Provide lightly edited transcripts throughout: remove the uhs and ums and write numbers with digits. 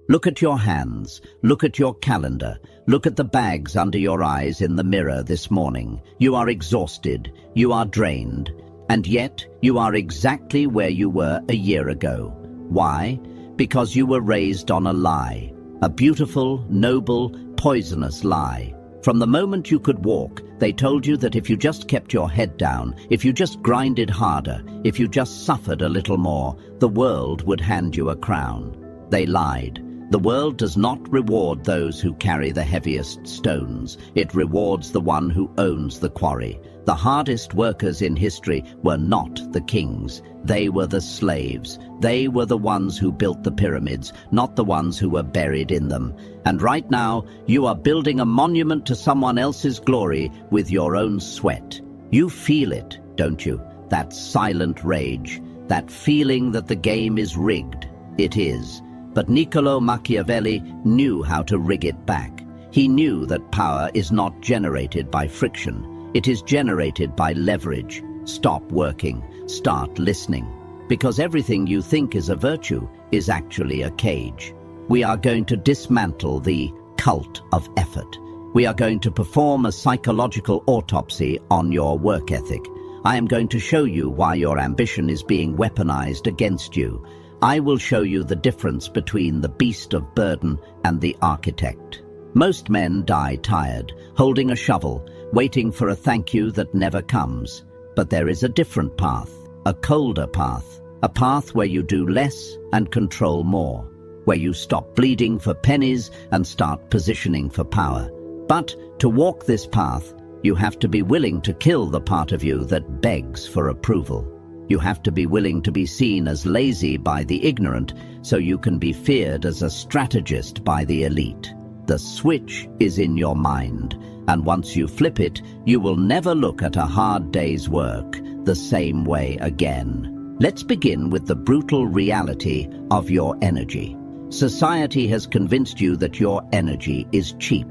Look at your hands, look at your calendar, look at the bags under your eyes in the mirror this morning. You are exhausted, you are drained, and yet you are exactly where you were a year ago. Why? Because you were raised on a lie, a beautiful, noble, poisonous lie. From the moment you could walk, they told you that if you just kept your head down, if you just grinded harder, if you just suffered a little more, the world would hand you a crown. They lied. The world does not reward those who carry the heaviest stones. It rewards the one who owns the quarry. The hardest workers in history were not the kings. They were the slaves. They were the ones who built the pyramids, not the ones who were buried in them. And right now, you are building a monument to someone else's glory with your own sweat. You feel it, don't you? That silent rage, that feeling that the game is rigged. It is. But Niccolò Machiavelli knew how to rig it back. He knew that power is not generated by friction. It is generated by leverage. Stop working. Start listening. Because everything you think is a virtue is actually a cage. We are going to dismantle the cult of effort. We are going to perform a psychological autopsy on your work ethic. I am going to show you why your ambition is being weaponized against you. I will show you the difference between the beast of burden and the architect. Most men die tired, holding a shovel, waiting for a thank you that never comes. But there is a different path, a colder path, a path where you do less and control more, where you stop bleeding for pennies and start positioning for power. But to walk this path, you have to be willing to kill the part of you that begs for approval. You have to be willing to be seen as lazy by the ignorant so you can be feared as a strategist by the elite. The switch is in your mind, and once you flip it, you will never look at a hard day's work the same way again. Let's begin with the brutal reality of your energy. Society has convinced you that your energy is cheap,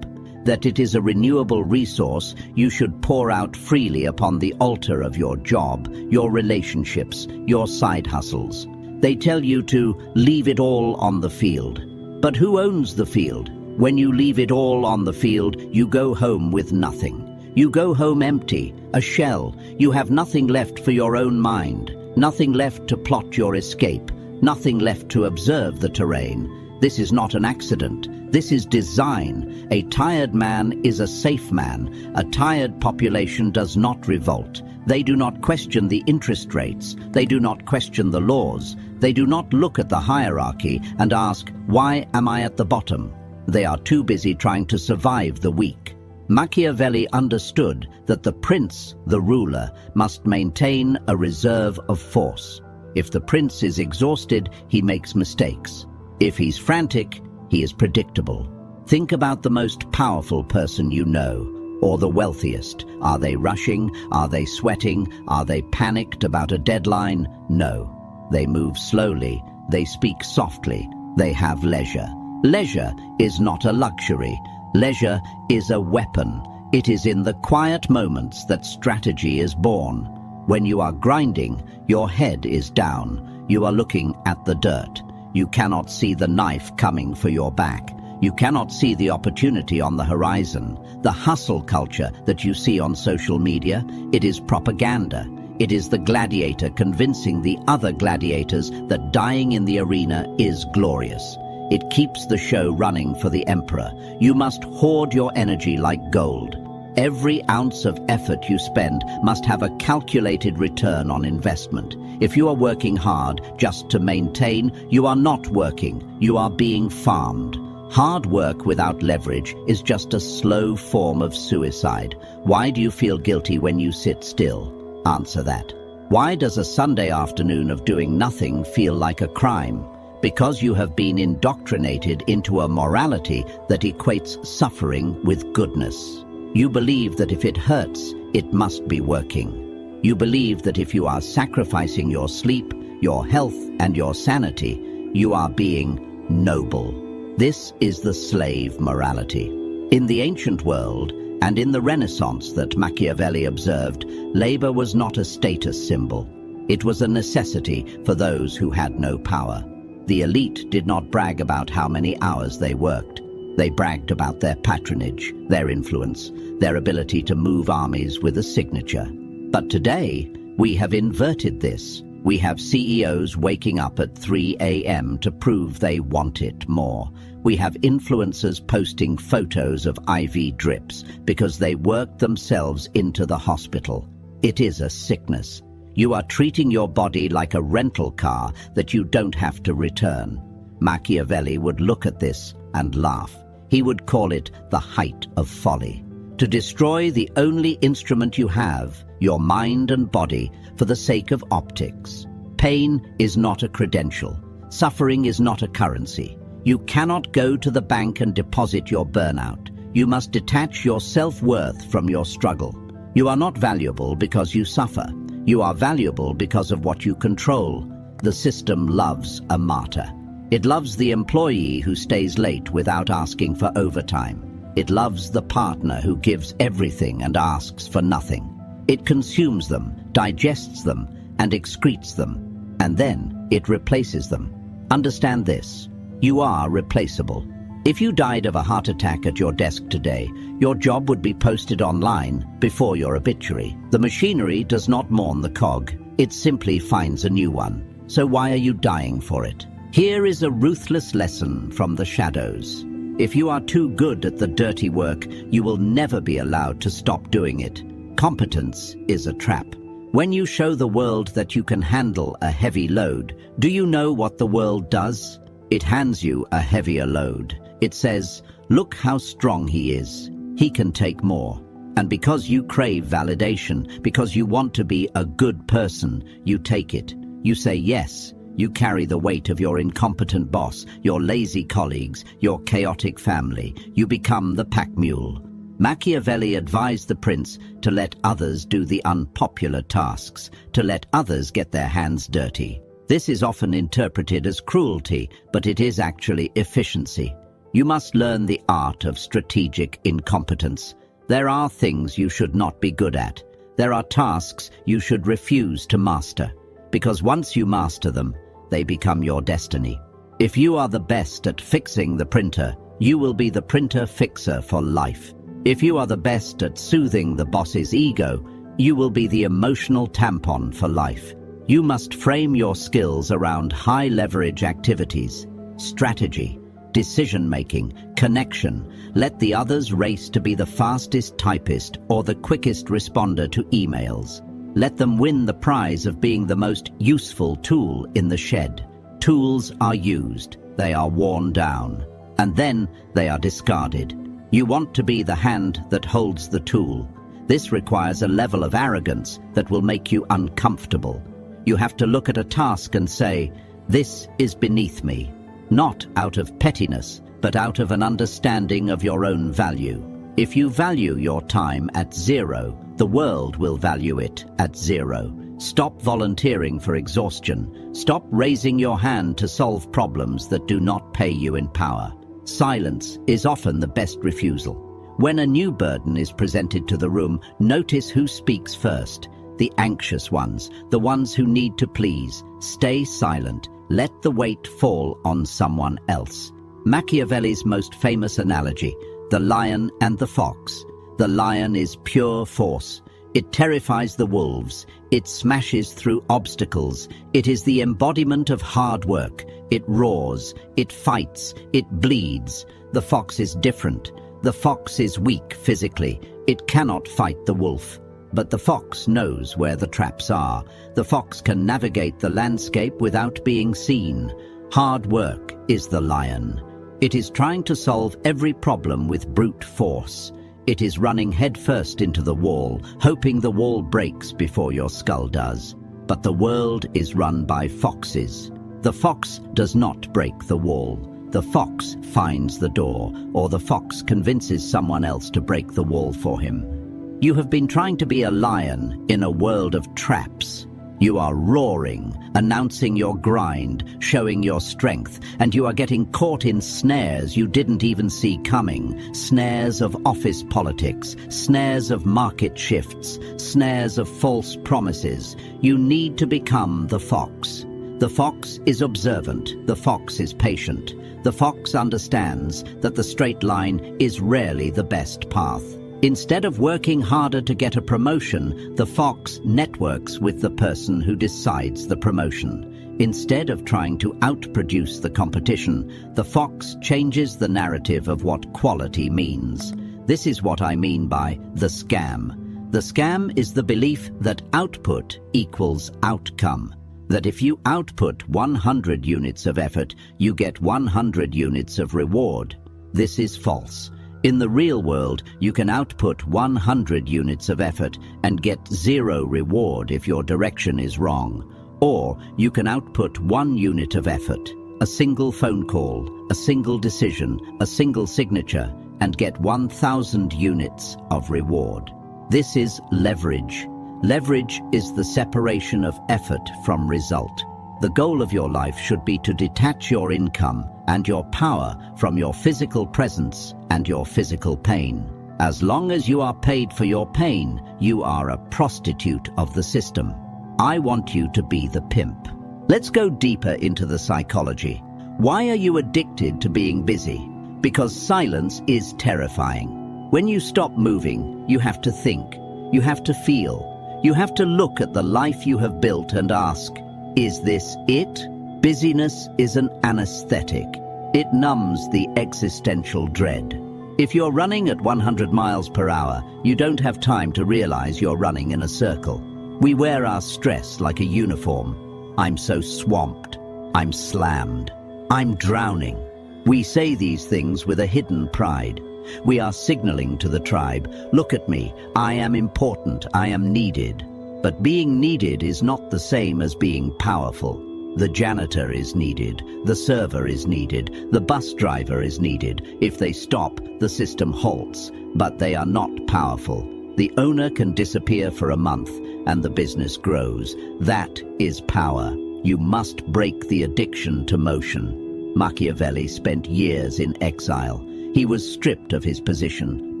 that it is a renewable resource you should pour out freely upon the altar of your job, your relationships, your side hustles. They tell you to leave it all on the field. But who owns the field? When you leave it all on the field, you go home with nothing. You go home empty, a shell. You have nothing left for your own mind, nothing left to plot your escape, nothing left to observe the terrain. This is not an accident. This is design. A tired man is a safe man. A tired population does not revolt. They do not question the interest rates. They do not question the laws. They do not look at the hierarchy and ask, why am I at the bottom? They are too busy trying to survive the weak. Machiavelli understood that the prince, the ruler, must maintain a reserve of force. If the prince is exhausted, he makes mistakes. If he's frantic, he is predictable. Think about the most powerful person you know, or the wealthiest. Are they rushing? Are they sweating? Are they panicked about a deadline? No. They move slowly. They speak softly. They have leisure. Leisure is not a luxury. Leisure is a weapon. It is in the quiet moments that strategy is born. When you are grinding, your head is down. You are looking at the dirt. You cannot see the knife coming for your back. You cannot see the opportunity on the horizon. The hustle culture that you see on social media, it is propaganda. It is the gladiator convincing the other gladiators that dying in the arena is glorious. It keeps the show running for the emperor. You must hoard your energy like gold. Every ounce of effort you spend must have a calculated return on investment. If you are working hard just to maintain, you are not working. You are being farmed. Hard work without leverage is just a slow form of suicide. Why do you feel guilty when you sit still? Answer that. Why does a Sunday afternoon of doing nothing feel like a crime? Because you have been indoctrinated into a morality that equates suffering with goodness. You believe that if it hurts, it must be working. You believe that if you are sacrificing your sleep, your health, and your sanity, you are being noble. This is the slave morality. In the ancient world, and in the Renaissance that Machiavelli observed, labor was not a status symbol. It was a necessity for those who had no power. The elite did not brag about how many hours they worked. They bragged about their patronage, their influence, their ability to move armies with a signature. But today, we have inverted this. We have CEOs waking up at 3 a.m. to prove they want it more. We have influencers posting photos of IV drips because they worked themselves into the hospital. It is a sickness. You are treating your body like a rental car that you don't have to return. Machiavelli would look at this and laugh. He would call it the height of folly. To destroy the only instrument you have, your mind and body, for the sake of optics. Pain is not a credential. Suffering is not a currency. You cannot go to the bank and deposit your burnout. You must detach your self-worth from your struggle. You are not valuable because you suffer. You are valuable because of what you control. The system loves a martyr. It loves the employee who stays late without asking for overtime. It loves the partner who gives everything and asks for nothing. It consumes them, digests them, and excretes them, and then it replaces them. Understand this. You are replaceable. If you died of a heart attack at your desk today, your job would be posted online before your obituary. The machinery does not mourn the cog. It simply finds a new one. So why are you dying for it? Here is a ruthless lesson from the shadows. If you are too good at the dirty work, you will never be allowed to stop doing it. Competence is a trap. When you show the world that you can handle a heavy load, do you know what the world does? It hands you a heavier load. It says, look how strong he is. He can take more. And because you crave validation, because you want to be a good person, you take it. You say yes. You carry the weight of your incompetent boss, your lazy colleagues, your chaotic family. You become the pack mule. Machiavelli advised the prince to let others do the unpopular tasks, to let others get their hands dirty. This is often interpreted as cruelty, but it is actually efficiency. You must learn the art of strategic incompetence. There are things you should not be good at. There are tasks you should refuse to master, because once you master them, they become your destiny. If you are the best at fixing the printer, you will be the printer fixer for life. If you are the best at soothing the boss's ego, you will be the emotional tampon for life. You must frame your skills around high-leverage activities, strategy, decision-making, connection. Let the others race to be the fastest typist or the quickest responder to emails. Let them win the prize of being the most useful tool in the shed. Tools are used, they are worn down, and then they are discarded. You want to be the hand that holds the tool. This requires a level of arrogance that will make you uncomfortable. You have to look at a task and say, this is beneath me. Not out of pettiness, but out of an understanding of your own value. If you value your time at 0, the world will value it at 0. Stop volunteering for exhaustion. Stop raising your hand to solve problems that do not pay you in power. Silence is often the best refusal. When a new burden is presented to the room, notice who speaks first. The anxious ones, the ones who need to please. Stay silent. Let the weight fall on someone else. Machiavelli's most famous analogy, the lion and the fox. The lion is pure force. It terrifies the wolves. It smashes through obstacles. It is the embodiment of hard work. It roars. It fights. It bleeds. The fox is different. The fox is weak physically. It cannot fight the wolf. But the fox knows where the traps are. The fox can navigate the landscape without being seen. Hard work is the lion. It is trying to solve every problem with brute force. It is running headfirst into the wall, hoping the wall breaks before your skull does. But the world is run by foxes. The fox does not break the wall. The fox finds the door, or the fox convinces someone else to break the wall for him. You have been trying to be a lion in a world of traps. You are roaring, announcing your grind, showing your strength, and you are getting caught in snares you didn't even see coming. Snares of office politics, snares of market shifts, snares of false promises. You need to become the fox. The fox is observant, the fox is patient. The fox understands that the straight line is rarely the best path. Instead of working harder to get a promotion, the fox networks with the person who decides the promotion. Instead of trying to outproduce the competition, the fox changes the narrative of what quality means. This is what I mean by the scam. The scam is the belief that output equals outcome. That if you output 100 units of effort, you get 100 units of reward. This is false. In the real world, you can output 100 units of effort and get 0 reward if your direction is wrong. Or you can output 1 unit of effort, a single phone call, a single decision, a single signature, and get 1,000 units of reward. This is leverage. Leverage is the separation of effort from result. The goal of your life should be to detach your income and your power from your physical presence and your physical pain. As long as you are paid for your pain, you are a prostitute of the system. I want you to be the pimp. Let's go deeper into the psychology. Why are you addicted to being busy? Because silence is terrifying. When you stop moving, you have to think, you have to feel. You have to look at the life you have built and ask, is this it? Busyness is an anesthetic. It numbs the existential dread. If you're running at 100 miles per hour, you don't have time to realize you're running in a circle. We wear our stress like a uniform. I'm so swamped. I'm slammed. I'm drowning. We say these things with a hidden pride. We are signaling to the tribe, look at me, I am important, I am needed. But being needed is not the same as being powerful. The janitor is needed, the server is needed, the bus driver is needed. If they stop, the system halts, but they are not powerful. The owner can disappear for a month and the business grows. That is power. You must break the addiction to motion. Machiavelli spent years in exile. He was stripped of his position,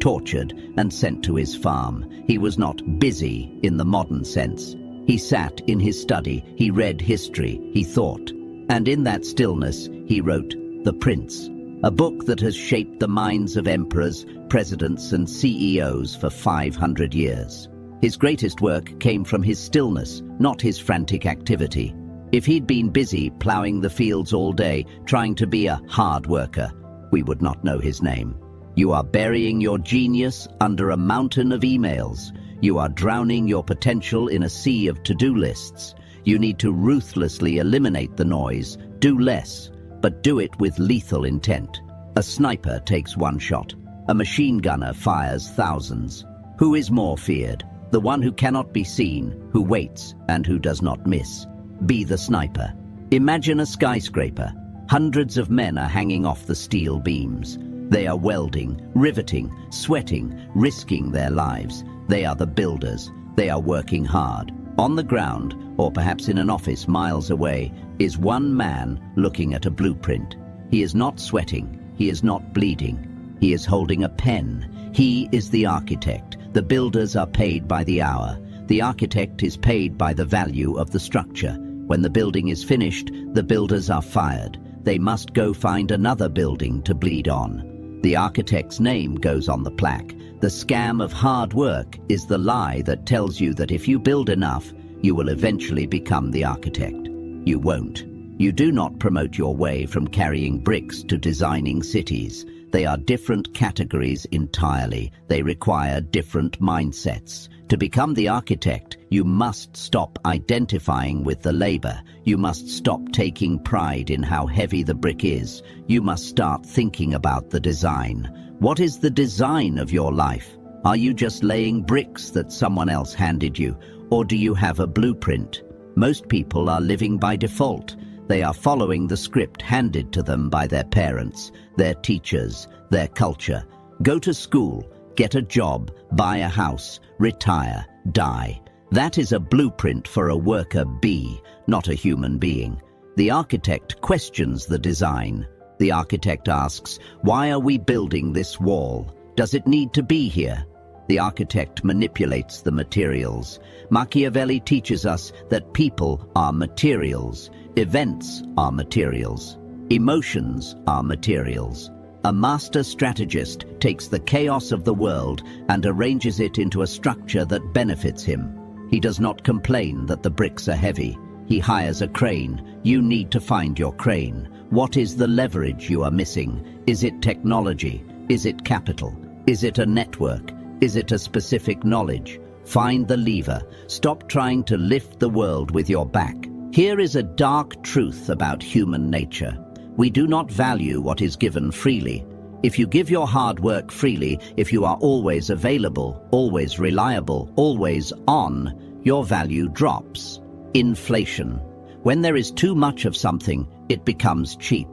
tortured, and sent to his farm. He was not busy in the modern sense. He sat in his study, he read history, he thought. And in that stillness, he wrote The Prince, a book that has shaped the minds of emperors, presidents, and CEOs for 500 years. His greatest work came from his stillness, not his frantic activity. If he'd been busy plowing the fields all day, trying to be a hard worker, we would not know his name. You are burying your genius under a mountain of emails. You are drowning your potential in a sea of to-do lists. You need to ruthlessly eliminate the noise, do less, but do it with lethal intent. A sniper takes 1 shot. A machine gunner fires thousands. Who is more feared? The one who cannot be seen, who waits, and who does not miss. Be the sniper. Imagine a skyscraper. Hundreds of men are hanging off the steel beams. They are welding, riveting, sweating, risking their lives. They are the builders. They are working hard. On the ground, or perhaps in an office miles away, is one man looking at a blueprint. He is not sweating. He is not bleeding. He is holding a pen. He is the architect. The builders are paid by the hour. The architect is paid by the value of the structure. When the building is finished, the builders are fired. They must go find another building to bleed on. The architect's name goes on the plaque. The scam of hard work is the lie that tells you that if you build enough, you will eventually become the architect. You won't. You do not promote your way from carrying bricks to designing cities. They are different categories entirely. They require different mindsets. To become the architect, you must stop identifying with the labor. You must stop taking pride in how heavy the brick is. You must start thinking about the design. What is the design of your life? Are you just laying bricks that someone else handed you? Or do you have a blueprint? Most people are living by default. They are following the script handed to them by their parents, their teachers, their culture. Go to school, get a job, buy a house, retire, die. That is a blueprint for a worker bee, not a human being. The architect questions the design. The architect asks, why are we building this wall? Does it need to be here? The architect manipulates the materials. Machiavelli teaches us that people are materials. Events are materials. Emotions are materials. A master strategist takes the chaos of the world and arranges it into a structure that benefits him. He does not complain that the bricks are heavy. He hires a crane. You need to find your crane. What is the leverage you are missing? Is it technology? Is it capital? Is it a network? Is it a specific knowledge? Find the lever. Stop trying to lift the world with your back. Here is a dark truth about human nature. We do not value what is given freely. If you give your hard work freely, if you are always available, always reliable, always on, your value drops. Inflation. When there is too much of something, it becomes cheap.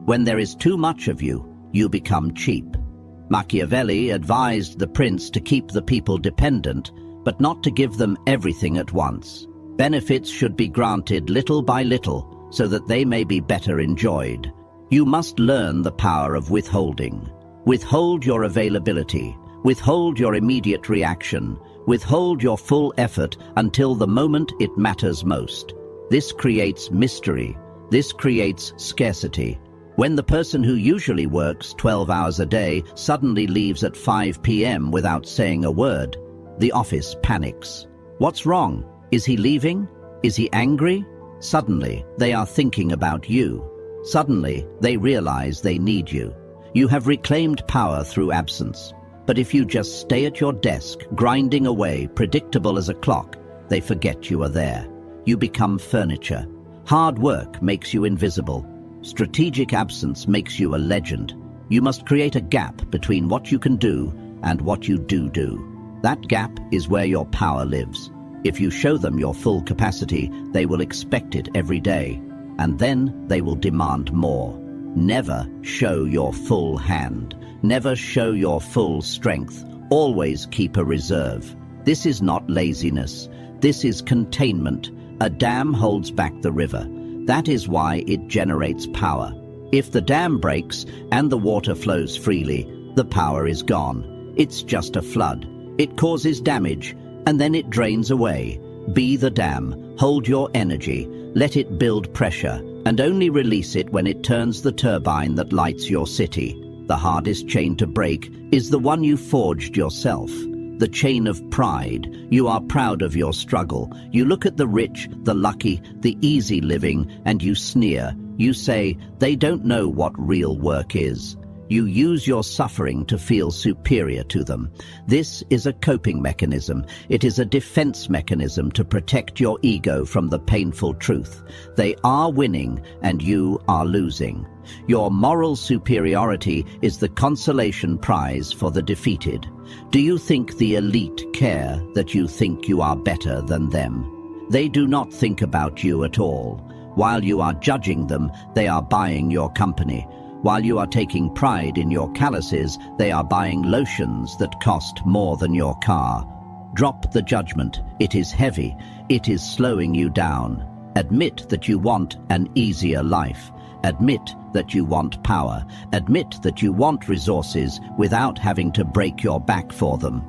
When there is too much of you, you become cheap. Machiavelli advised the prince to keep the people dependent, but not to give them everything at once. Benefits should be granted little by little, so that they may be better enjoyed. You must learn the power of withholding. Withhold your availability. Withhold your immediate reaction. Withhold your full effort until the moment it matters most. This creates mystery. This creates scarcity. When the person who usually works 12 hours a day suddenly leaves at 5 p.m. without saying a word, the office panics. What's wrong? Is he leaving? Is he angry? Suddenly, they are thinking about you. Suddenly, they realize they need you. You have reclaimed power through absence. But if you just stay at your desk, grinding away, predictable as a clock, they forget you are there. You become furniture. Hard work makes you invisible. Strategic absence makes you a legend. You must create a gap between what you can do and what you do. That gap is where your power lives. If you show them your full capacity, they will expect it every day. And then they will demand more. Never show your full hand. Never show your full strength. Always keep a reserve. This is not laziness. This is containment. A dam holds back the river. That is why it generates power. If the dam breaks and the water flows freely, the power is gone. It's just a flood. It causes damage, and then it drains away. Be the dam. Hold your energy. Let it build pressure, and only release it when it turns the turbine that lights your city. The hardest chain to break is the one you forged yourself. The chain of pride. You are proud of your struggle. You look at the rich, the lucky, the easy living, and you sneer. You say, they don't know what real work is. You use your suffering to feel superior to them. This is a coping mechanism. It is a defense mechanism to protect your ego from the painful truth. They are winning and you are losing. Your moral superiority is the consolation prize for the defeated. Do you think the elite care that you think you are better than them? They do not think about you at all. While you are judging them, they are buying your company. While you are taking pride in your calluses, they are buying lotions that cost more than your car. Drop the judgment. It is heavy. It is slowing you down. Admit that you want an easier life. Admit that you want power. Admit that you want resources without having to break your back for them.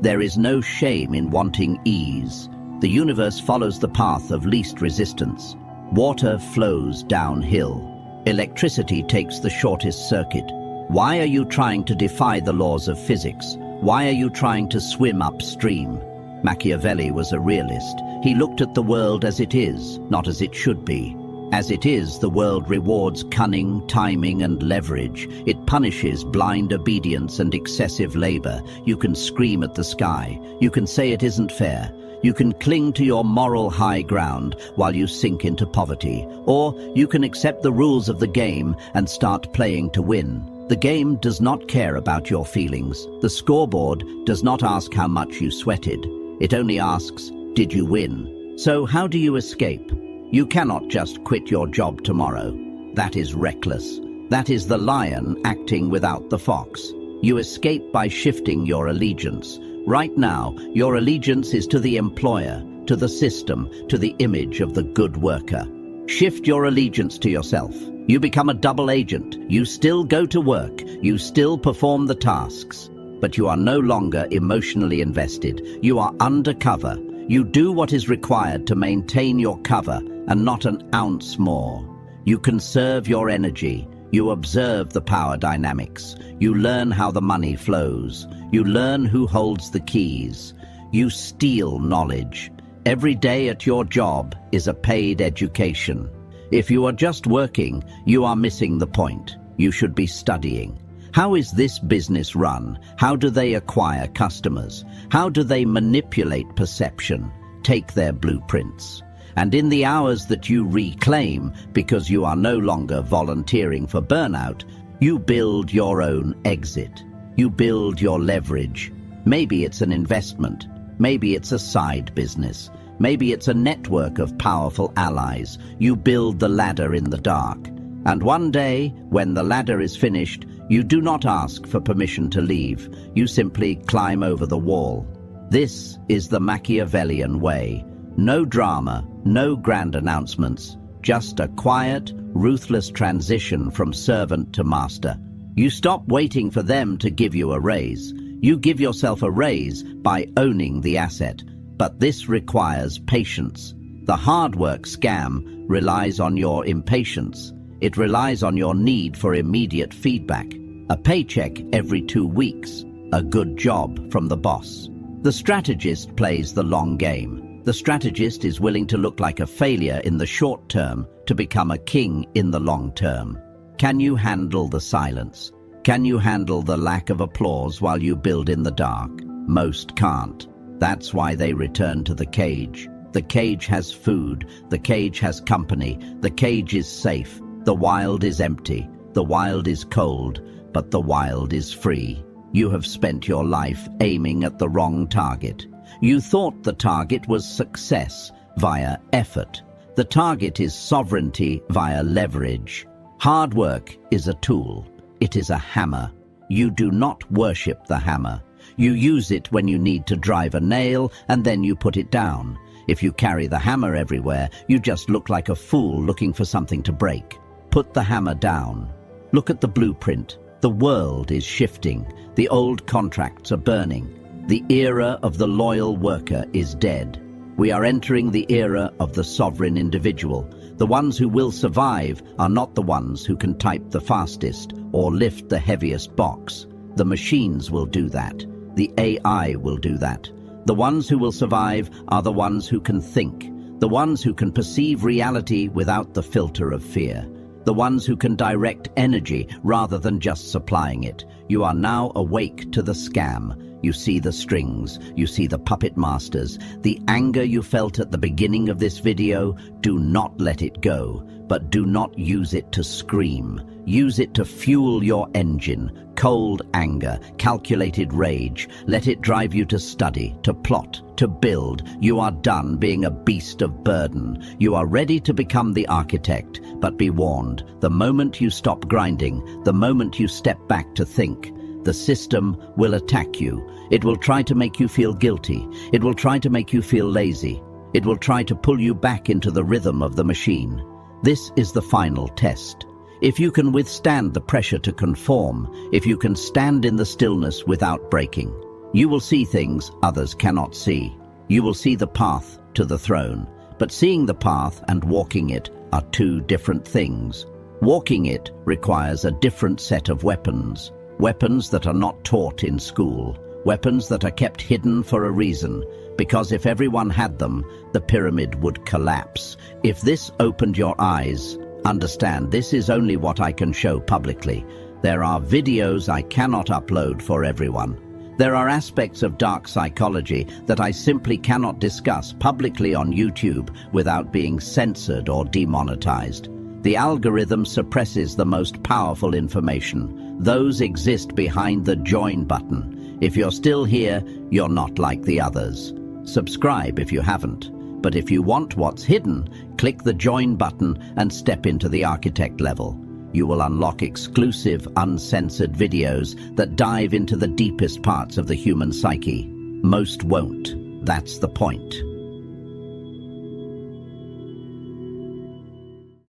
There is no shame in wanting ease. The universe follows the path of least resistance. Water flows downhill. Electricity takes the shortest circuit. Why are you trying to defy the laws of physics? Why are you trying to swim upstream? Machiavelli was a realist. He looked at the world as it is, not as it should be. As it is, the world rewards cunning, timing, and leverage. It punishes blind obedience and excessive labor. You can scream at the sky. You can say it isn't fair. You can cling to your moral high ground while you sink into poverty. Or you can accept the rules of the game and start playing to win. The game does not care about your feelings. The scoreboard does not ask how much you sweated. It only asks, did you win? So how do you escape? You cannot just quit your job tomorrow. That is reckless. That is the lion acting without the fox. You escape by shifting your allegiance. Right now, your allegiance is to the employer, to the system, to the image of the good worker. Shift your allegiance to yourself. You become a double agent. You still go to work. You still perform the tasks. But you are no longer emotionally invested. You are undercover. You do what is required to maintain your cover, and not an ounce more. You conserve your energy. You observe the power dynamics. You learn how the money flows. You learn who holds the keys. You steal knowledge. Every day at your job is a paid education. If you are just working, you are missing the point. You should be studying. How is this business run? How do they acquire customers? How do they manipulate perception? Take their blueprints. And in the hours that you reclaim, because you are no longer volunteering for burnout, you build your own exit. You build your leverage. Maybe it's an investment. Maybe it's a side business. Maybe it's a network of powerful allies. You build the ladder in the dark. And one day, when the ladder is finished, you do not ask for permission to leave. You simply climb over the wall. This is the Machiavellian way. No drama, no grand announcements, just a quiet, ruthless transition from servant to master. You stop waiting for them to give you a raise. You give yourself a raise by owning the asset. But this requires patience. The hard work scam relies on your impatience. It relies on your need for immediate feedback. A paycheck every 2 weeks. A good job from the boss. The strategist plays the long game. The strategist is willing to look like a failure in the short term to become a king in the long term. Can you handle the silence? Can you handle the lack of applause while you build in the dark? Most can't. That's why they return to the cage. The cage has food. The cage has company. The cage is safe. The wild is empty. The wild is cold, but the wild is free. You have spent your life aiming at the wrong target. You thought the target was success via effort. The target is sovereignty via leverage. Hard work is a tool. It is a hammer. You do not worship the hammer. You use it when you need to drive a nail, and then you put it down. If you carry the hammer everywhere, you just look like a fool looking for something to break. Put the hammer down. Look at the blueprint. The world is shifting. The old contracts are burning. The era of the loyal worker is dead. We are entering the era of the sovereign individual. The ones who will survive are not the ones who can type the fastest or lift the heaviest box. The machines will do that. The AI will do that. The ones who will survive are the ones who can think. The ones who can perceive reality without the filter of fear. The ones who can direct energy rather than just supplying it. You are now awake to the scam. You see the strings, you see the puppet masters. The anger you felt at the beginning of this video, do not let it go, but do not use it to scream. Use it to fuel your engine. Cold anger, calculated rage. Let it drive you to study, to plot, to build. You are done being a beast of burden. You are ready to become the architect, but be warned, the moment you stop grinding, the moment you step back to think, the system will attack you. It will try to make you feel guilty. It will try to make you feel lazy. It will try to pull you back into the rhythm of the machine. This is the final test. If you can withstand the pressure to conform, if you can stand in the stillness without breaking, you will see things others cannot see. You will see the path to the throne. But seeing the path and walking it are two different things. Walking it requires a different set of weapons. Weapons that are not taught in school. Weapons that are kept hidden for a reason. Because if everyone had them, the pyramid would collapse. If this opened your eyes, understand this is only what I can show publicly. There are videos I cannot upload for everyone. There are aspects of dark psychology that I simply cannot discuss publicly on YouTube without being censored or demonetized. The algorithm suppresses the most powerful information. Those exist behind the join button. If you're still here, you're not like the others. Subscribe if you haven't. But if you want what's hidden, click the join button and step into the architect level. You will unlock exclusive, uncensored videos that dive into the deepest parts of the human psyche. Most won't. That's the point.